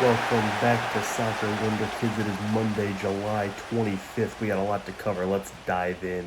Welcome back to Soccer Wonder Kids. It is Monday, July 25th. We got a lot to cover. Let's dive in.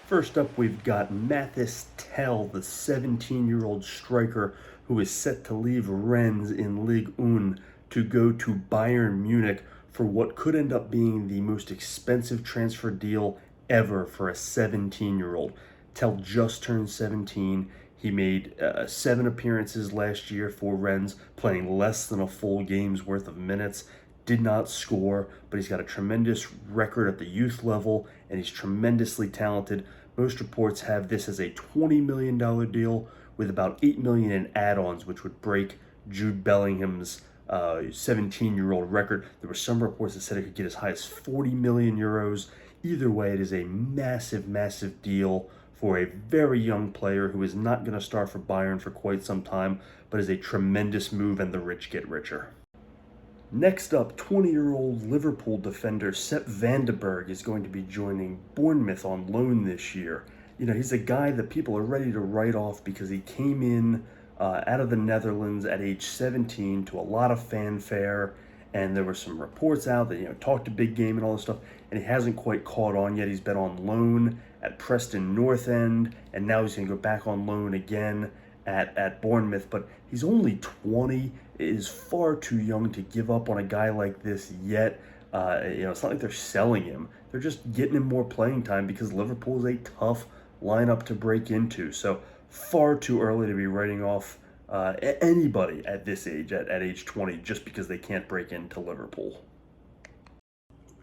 First up, we've got Mathys Tell, the 17-year-old striker who is set to leave Rennes in Ligue 1 to go to Bayern Munich for what could end up being the most expensive transfer deal ever for a 17-year-old. Tell just turned 17. He made 7 appearances last year for Rennes, playing less than a full game's worth of minutes. Did not score, but he's got a tremendous record at the youth level, and he's tremendously talented. Most reports have this as a $20 million deal with about $8 million in add-ons, which would break Jude Bellingham's 17-year-old record. There were some reports that said it could get as high as 40 million euros. Either way, it is a massive, massive deal for a very young player who is not going to start for Bayern for quite some time, but is a tremendous move, and the rich get richer. Next up, 20-year-old Liverpool defender Sepp Berg is going to be joining Bournemouth on loan this year. You know, he's a guy that people are ready to write off because he came in out of the Netherlands at age 17 to a lot of fanfare, and there were some reports out that, talked a big game and all this stuff, and he hasn't quite caught on yet. He's been on loan at Preston North End, and now he's going to go back on loan again at Bournemouth, but he's only 20. It is far too young to give up on a guy like this yet. It's not like they're selling him. They're just getting him more playing time because Liverpool is a tough lineup to break into. So far too early to be writing off anybody at this age, at age 20, just because they can't break into Liverpool.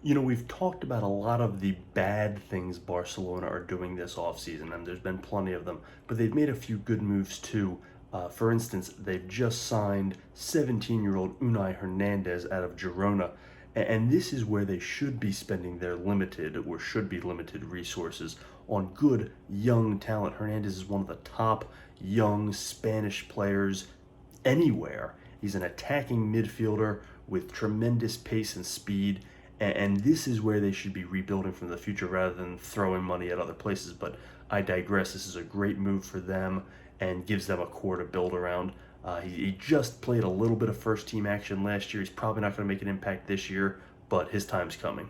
We've talked about a lot of the bad things Barcelona are doing this offseason, and there's been plenty of them, but they've made a few good moves too. For instance, they've just signed 17-year-old Unai Hernandez out of Girona, and this is where they should be spending their limited resources on good young talent. Hernandez is one of the top young Spanish players anywhere. He's an attacking midfielder with tremendous pace and speed, and this is where they should be rebuilding from the future rather than throwing money at other places. But I digress. This is a great move for them and gives them a core to build around. He just played a little bit of first-team action last year. He's probably not going to make an impact this year, but his time's coming.